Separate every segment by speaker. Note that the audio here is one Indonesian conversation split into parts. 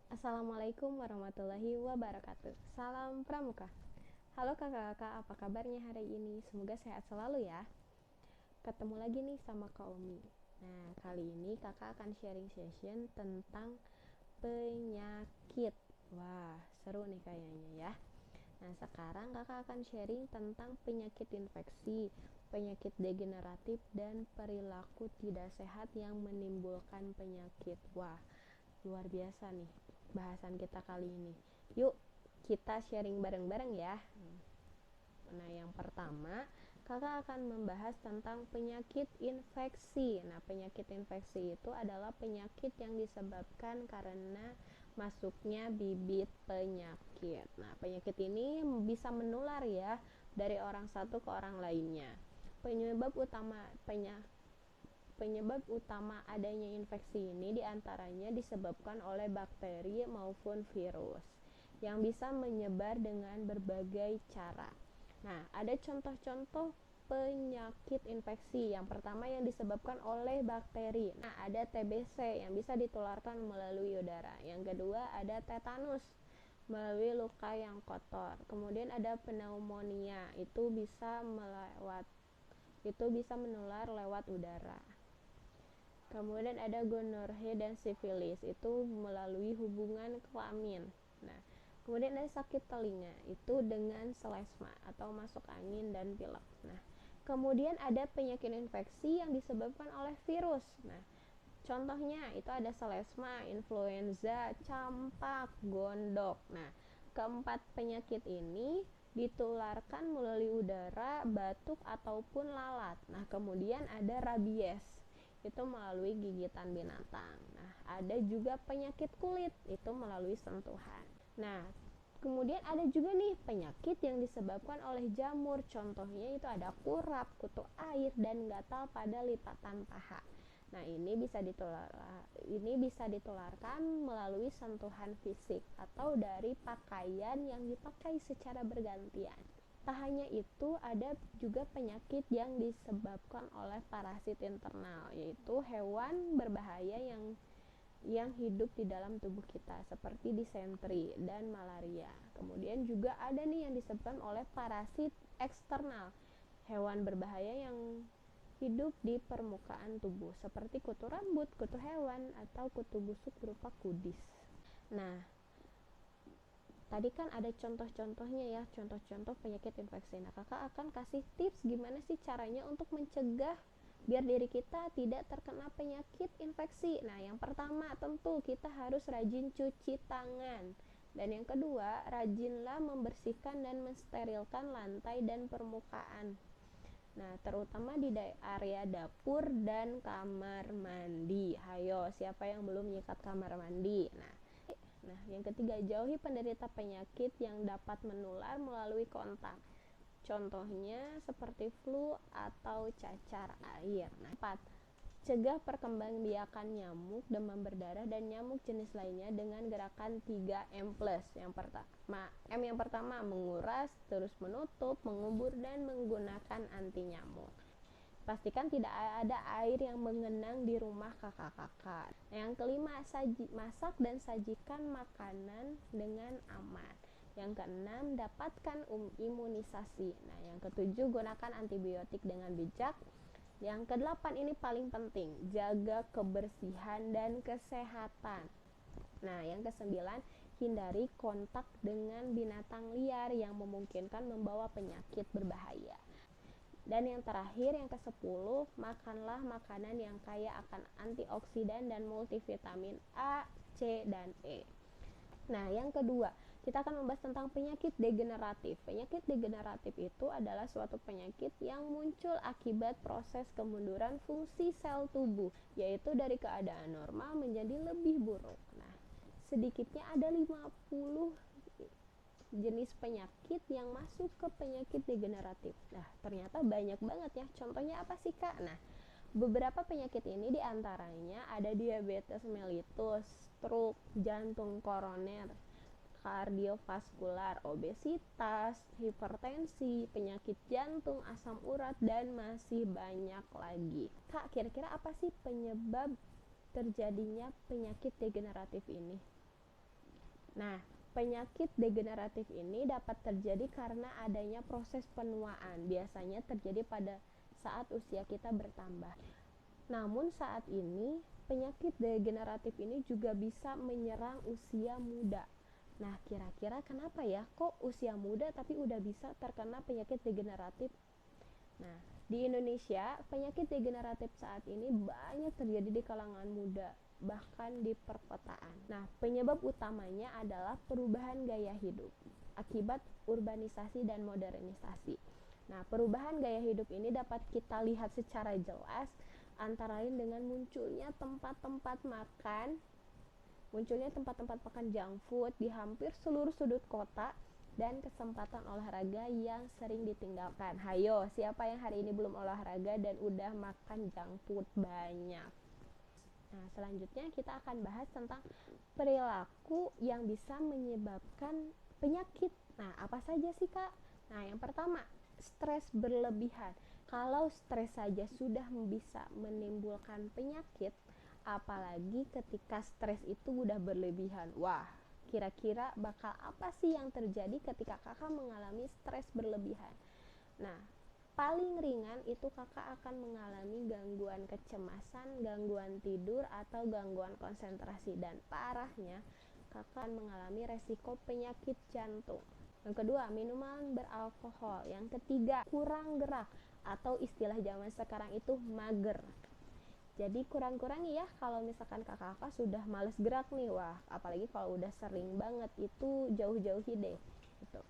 Speaker 1: Assalamualaikum warahmatullahi wabarakatuh. Salam Pramuka. Halo kakak-kakak, apa kabarnya hari ini? Semoga sehat selalu ya. Ketemu lagi nih sama Kak Omi. Nah, kali ini kakak akan sharing session tentang penyakit. Wah, seru nih kayaknya ya. Nah, sekarang kakak akan sharing tentang penyakit infeksi, penyakit degeneratif, dan perilaku tidak sehat yang menimbulkan penyakit. Wah, luar biasa nih bahasan kita kali ini. Yuk, kita sharing bareng-bareng ya. Nah, yang pertama, kakak akan membahas tentang penyakit infeksi. Nah, penyakit infeksi itu adalah penyakit yang disebabkan karena masuknya bibit penyakit. Nah, penyakit ini bisa menular ya dari orang satu ke orang lainnya. Penyebab utama adanya infeksi ini diantaranya disebabkan oleh bakteri maupun virus yang bisa menyebar dengan berbagai cara. Nah, ada contoh-contoh penyakit infeksi. Yang pertama yang disebabkan oleh bakteri. Nah, ada TBC yang bisa ditularkan melalui udara. Yang kedua ada tetanus melalui luka yang kotor. Kemudian ada pneumonia, itu bisa menular lewat udara. Kemudian ada gonorrhea dan sifilis, itu melalui hubungan kelamin. Nah, kemudian ada sakit telinga, itu dengan selesma atau masuk angin dan pilek. Nah, kemudian ada penyakit infeksi yang disebabkan oleh virus. Nah, contohnya itu ada selesma, influenza, campak, gondok. Nah, keempat penyakit ini ditularkan melalui udara, batuk ataupun lalat. Nah, kemudian ada rabies, itu melalui gigitan binatang. Nah, ada juga penyakit kulit, itu melalui sentuhan. Nah, kemudian ada juga nih penyakit yang disebabkan oleh jamur. Contohnya itu ada kurap, kutu air, dan gatal pada lipatan paha. Nah, ini bisa ditularkan melalui sentuhan fisik atau dari pakaian yang dipakai secara bergantian. Tak hanya itu, ada juga penyakit yang disebabkan oleh parasit internal, yaitu hewan berbahaya yang hidup di dalam tubuh kita seperti disentri dan malaria. Kemudian juga ada nih yang disebabkan oleh parasit eksternal, hewan berbahaya yang hidup di permukaan tubuh seperti kutu rambut, kutu hewan, atau kutu busuk berupa kudis. Nah, tadi kan ada contoh-contohnya ya, contoh-contoh penyakit infeksi. Nah, kakak akan kasih tips gimana sih caranya untuk mencegah biar diri kita tidak terkena penyakit infeksi. Nah, yang pertama tentu kita harus rajin cuci tangan. Dan yang kedua, rajinlah membersihkan dan mensterilkan lantai dan permukaan. Nah, terutama di area dapur dan kamar mandi. Hayo, siapa yang belum nyikat kamar mandi? Nah, yang ketiga, jauhi penderita penyakit yang dapat menular melalui kontak. Contohnya seperti flu atau cacar air. Nah, 4. Cegah perkembangbiakan nyamuk, demam berdarah, dan nyamuk jenis lainnya dengan gerakan 3M+. Yang pertama, menguras, terus menutup, mengubur, dan menggunakan anti nyamuk. Pastikan tidak ada air yang mengenang di rumah kakak-kakak. Yang kelima, masak dan sajikan makanan dengan aman. Yang keenam, dapatkan imunisasi. Nah, yang ketujuh, gunakan antibiotik dengan bijak. Yang kedelapan, ini paling penting, jaga kebersihan dan kesehatan. Nah, yang kesembilan, hindari kontak dengan binatang liar yang memungkinkan membawa penyakit berbahaya. Dan yang terakhir, yang ke-10, makanlah makanan yang kaya akan antioksidan dan multivitamin A, C, dan E. Nah, yang kedua, kita akan membahas tentang penyakit degeneratif. Penyakit degeneratif itu adalah suatu penyakit yang muncul akibat proses kemunduran fungsi sel tubuh, yaitu dari keadaan normal menjadi lebih buruk. Nah, sedikitnya ada 50 jenis penyakit yang masuk ke penyakit degeneratif. Nah, ternyata banyak banget ya. Contohnya apa sih, Kak? Nah, beberapa penyakit ini diantaranya ada diabetes mellitus, stroke, jantung koroner, kardiovaskular, obesitas, hipertensi, penyakit jantung, asam urat, dan masih banyak lagi. Kak, kira-kira apa sih penyebab terjadinya penyakit degeneratif ini? Nah, penyakit degeneratif ini dapat terjadi karena adanya proses penuaan, biasanya terjadi pada saat usia kita bertambah. Namun saat ini penyakit degeneratif ini juga bisa menyerang usia muda. Nah, kira-kira kenapa ya kok usia muda tapi udah bisa terkena penyakit degeneratif? Nah, di Indonesia penyakit degeneratif saat ini banyak terjadi di kalangan muda, bahkan di perkotaan. Nah, penyebab utamanya adalah perubahan gaya hidup akibat urbanisasi dan modernisasi. Nah, perubahan gaya hidup ini dapat kita lihat secara jelas antara lain dengan munculnya tempat-tempat makan junk food di hampir seluruh sudut kota dan kesempatan olahraga yang sering ditinggalkan. Hayo, siapa yang hari ini belum olahraga dan udah makan junk food banyak? Nah, selanjutnya kita akan bahas tentang perilaku yang bisa menyebabkan penyakit. Nah, apa saja sih, Kak? Nah, yang pertama, stres berlebihan. Kalau stres saja sudah bisa menimbulkan penyakit, apalagi ketika stres itu udah berlebihan. Wah, kira-kira bakal apa sih yang terjadi ketika kakak mengalami stres berlebihan? Nah, paling ringan itu kakak akan mengalami gangguan kecemasan, gangguan tidur, atau gangguan konsentrasi. Dan parahnya, kakak akan mengalami resiko penyakit jantung. Yang kedua, minuman beralkohol. Yang ketiga, kurang gerak atau istilah zaman sekarang itu mager. Jadi kurang-kurangi ya kalau misalkan kakak-kakak sudah males gerak nih. Wah, apalagi kalau udah sering banget itu jauh-jauhi deh gitu.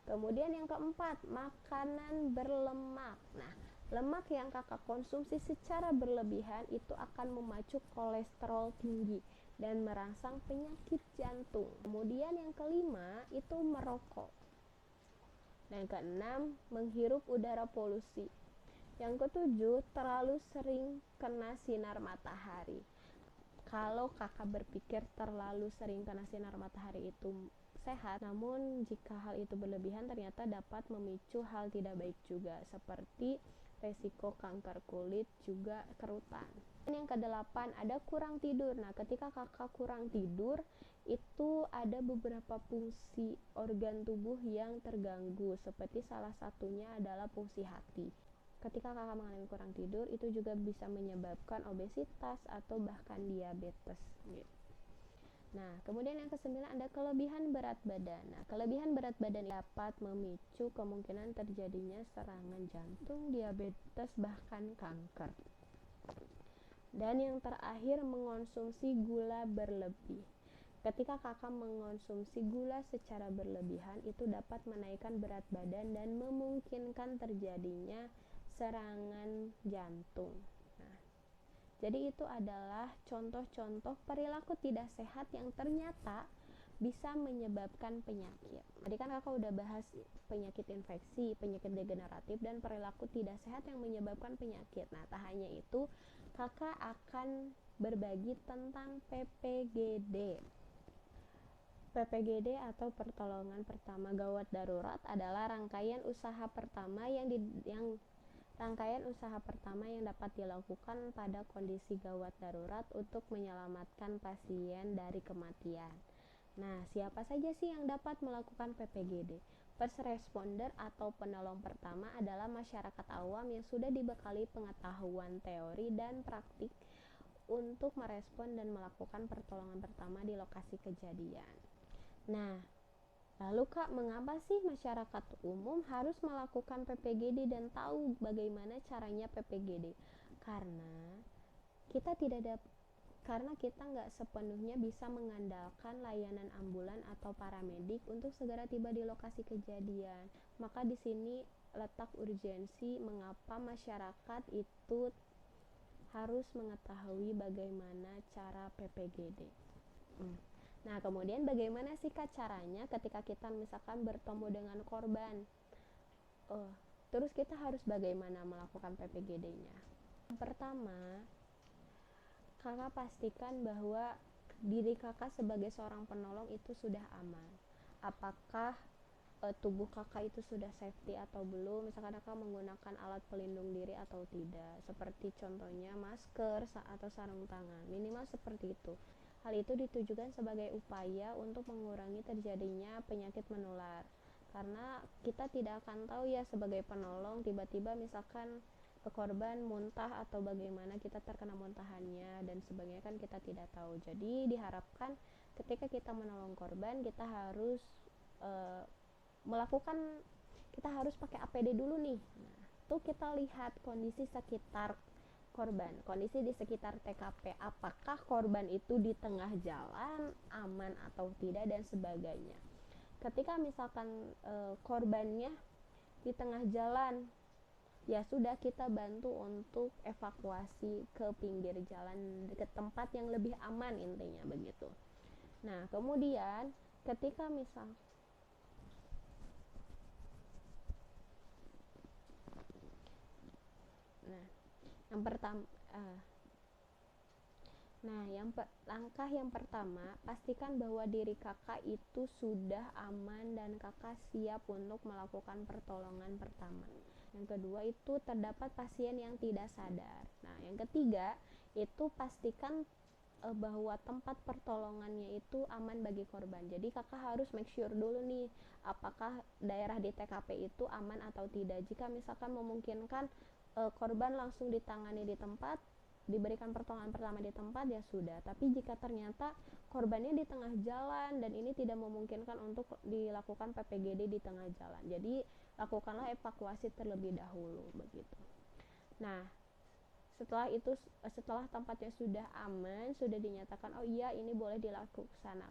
Speaker 1: Kemudian yang keempat, makanan berlemak. Nah, lemak yang kakak konsumsi secara berlebihan itu akan memacu kolesterol tinggi dan merangsang penyakit jantung. Kemudian yang kelima itu merokok. Dan yang keenam, menghirup udara polusi. Yang ketujuh, terlalu sering kena sinar matahari. Kalau kakak berpikir terlalu sering kena sinar matahari itu sehat, namun jika hal itu berlebihan ternyata dapat memicu hal tidak baik juga, seperti resiko kanker kulit juga kerutan. Dan yang kedelapan, ada kurang tidur. Nah, ketika kakak kurang tidur, itu ada beberapa fungsi organ tubuh yang terganggu, seperti salah satunya adalah fungsi hati. Ketika kakak mengalami kurang tidur, itu juga bisa menyebabkan obesitas atau bahkan diabetes gitu. Nah, kemudian yang kesembilan ada kelebihan berat badan. Nah, kelebihan berat badan dapat memicu kemungkinan terjadinya serangan jantung, diabetes, bahkan kanker. Dan yang terakhir, mengonsumsi gula berlebih. Ketika kakak mengonsumsi gula secara berlebihan, itu dapat menaikkan berat badan dan memungkinkan terjadinya serangan jantung. Nah, jadi itu adalah contoh-contoh perilaku tidak sehat yang ternyata bisa menyebabkan penyakit. Tadi kan kakak udah bahas penyakit infeksi, penyakit degeneratif, dan perilaku tidak sehat yang menyebabkan penyakit. Nah, tak hanya itu, kakak akan berbagi tentang PPGD. PPGD atau pertolongan pertama gawat darurat adalah rangkaian usaha pertama yang dapat dilakukan pada kondisi gawat darurat untuk menyelamatkan pasien dari kematian. Nah, siapa saja sih yang dapat melakukan PPGD? First responder atau penolong pertama adalah masyarakat awam yang sudah dibekali pengetahuan teori dan praktik untuk merespon dan melakukan pertolongan pertama di lokasi kejadian. Nah, lalu Kak, mengapa sih masyarakat umum harus melakukan PPGD dan tahu bagaimana caranya PPGD? Karena kita nggak sepenuhnya bisa mengandalkan layanan ambulan atau paramedik untuk segera tiba di lokasi kejadian. Maka di sini letak urgensi mengapa masyarakat itu harus mengetahui bagaimana cara PPGD. Nah, kemudian bagaimana sih Kak caranya ketika kita misalkan bertemu dengan korban? Terus kita harus bagaimana melakukan PPGD-nya? Yang pertama, kakak pastikan bahwa diri kakak sebagai seorang penolong itu sudah aman. Apakah tubuh kakak itu sudah safety atau belum? Misalkan kakak menggunakan alat pelindung diri atau tidak, seperti contohnya masker atau sarung tangan, minimal seperti itu. Hal itu ditujukan sebagai upaya untuk mengurangi terjadinya penyakit menular. Karena kita tidak akan tahu ya sebagai penolong tiba-tiba misalkan korban muntah atau bagaimana kita terkena muntahannya dan sebagainya, kan kita tidak tahu. Jadi diharapkan ketika kita menolong korban kita harus e, melakukan kita harus pakai APD dulu nih. Nah, tuh kita lihat kondisi sekitar korban, kondisi di sekitar TKP, apakah korban itu di tengah jalan aman atau tidak dan sebagainya. Ketika misalkan korbannya di tengah jalan, ya sudah kita bantu untuk evakuasi ke pinggir jalan ke tempat yang lebih aman, intinya begitu. Nah, kemudian ketika misal nah yang pertama langkah yang pertama, pastikan bahwa diri kakak itu sudah aman dan kakak siap untuk melakukan pertolongan pertama. Yang kedua itu terdapat pasien yang tidak sadar. Nah, yang ketiga itu pastikan bahwa tempat pertolongannya itu aman bagi korban. Jadi kakak harus make sure dulu nih apakah daerah di TKP itu aman atau tidak. Jika misalkan memungkinkan korban langsung ditangani di tempat, diberikan pertolongan pertama di tempat, ya sudah. Tapi jika ternyata korbannya di tengah jalan dan ini tidak memungkinkan untuk dilakukan PPGD di tengah jalan, jadi lakukanlah evakuasi terlebih dahulu begitu. Nah, setelah itu, setelah tempatnya sudah aman, sudah dinyatakan oh iya ini boleh dilakukan,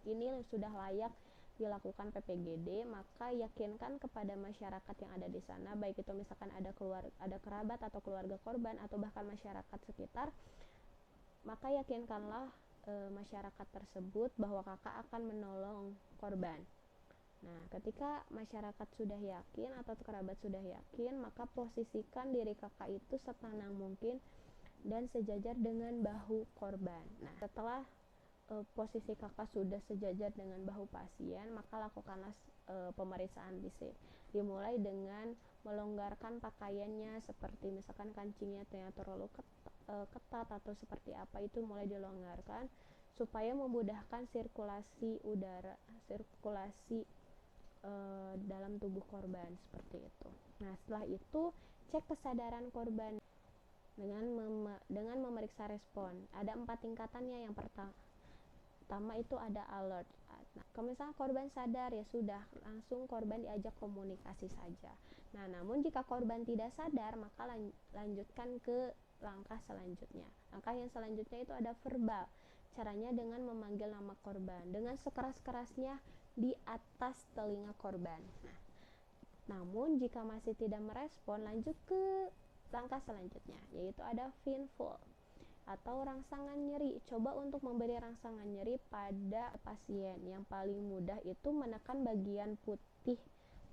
Speaker 1: ini sudah layak dilakukan PPGD, maka yakinkan kepada masyarakat yang ada di sana, baik itu misalkan ada kerabat atau keluarga korban atau bahkan masyarakat sekitar, maka yakinkanlah masyarakat tersebut bahwa kakak akan menolong korban. Nah, ketika masyarakat sudah yakin atau kerabat sudah yakin, maka posisikan diri kakak itu setenang mungkin dan sejajar dengan bahu korban. Nah, setelah posisi kakak sudah sejajar dengan bahu pasien, maka lakukanlah pemeriksaan fisik. Dimulai dengan melonggarkan pakaiannya, seperti misalkan kancingnya terlalu ketat atau seperti apa, itu mulai dilonggarkan supaya memudahkan sirkulasi udara, sirkulasi dalam tubuh korban, seperti itu. Nah, setelah itu cek kesadaran korban dengan memeriksa respon. Ada 4 tingkatannya. Yang pertama itu ada alert. Nah, kalau misalnya korban sadar, ya sudah, langsung korban diajak komunikasi saja. Nah, namun jika korban tidak sadar, maka lanjutkan ke langkah selanjutnya. Langkah yang selanjutnya itu ada verbal. Caranya dengan memanggil nama korban dengan sekeras-kerasnya di atas telinga korban. Nah, namun jika masih tidak merespon, lanjut ke langkah selanjutnya, yaitu ada painful atau rangsangan nyeri. Coba untuk memberi rangsangan nyeri pada pasien. Yang paling mudah itu menekan bagian putih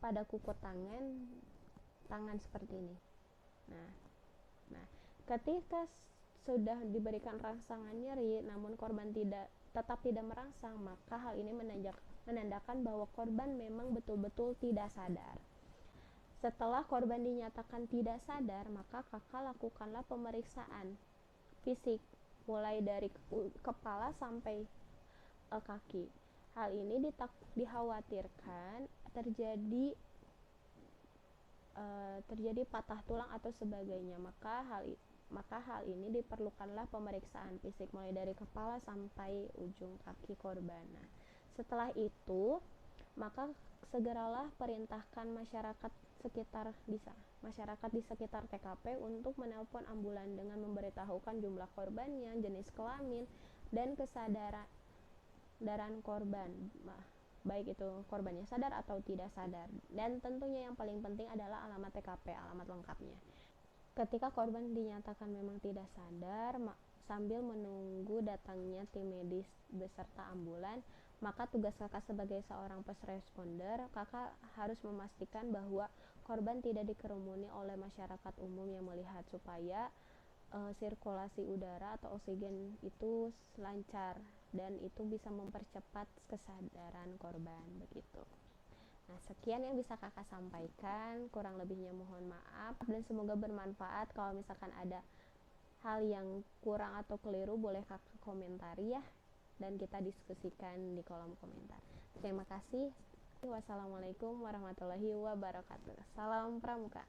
Speaker 1: pada kuku tangan seperti ini. Nah, ketika sudah diberikan rangsangan nyeri namun korban tetap tidak merangsang, maka hal ini menandakan bahwa korban memang betul-betul tidak sadar. Setelah korban dinyatakan tidak sadar, maka kakak lakukanlah pemeriksaan fisik mulai dari kepala sampai kaki. Hal ini dikhawatirkan terjadi patah tulang atau sebagainya, maka hal ini diperlukanlah pemeriksaan fisik mulai dari kepala sampai ujung kaki korban. Nah, setelah itu maka segeralah perintahkan masyarakat di sekitar TKP untuk menelpon ambulan dengan memberitahukan jumlah korbannya, jenis kelamin, dan kesadaran korban, baik itu korbannya sadar atau tidak sadar. Dan tentunya yang paling penting adalah alamat TKP, alamat lengkapnya. Ketika korban dinyatakan memang tidak sadar, sambil menunggu datangnya tim medis beserta ambulan, maka tugas kakak sebagai seorang first responder, kakak harus memastikan bahwa korban tidak dikerumuni oleh masyarakat umum yang melihat, supaya sirkulasi udara atau oksigen itu lancar dan itu bisa mempercepat kesadaran korban begitu. Nah, sekian yang bisa kakak sampaikan, kurang lebihnya mohon maaf dan semoga bermanfaat. Kalau misalkan ada hal yang kurang atau keliru boleh kakak komentari ya, dan kita diskusikan di kolom komentar. Terima kasih. Wassalamualaikum warahmatullahi wabarakatuh. Salam pramuka.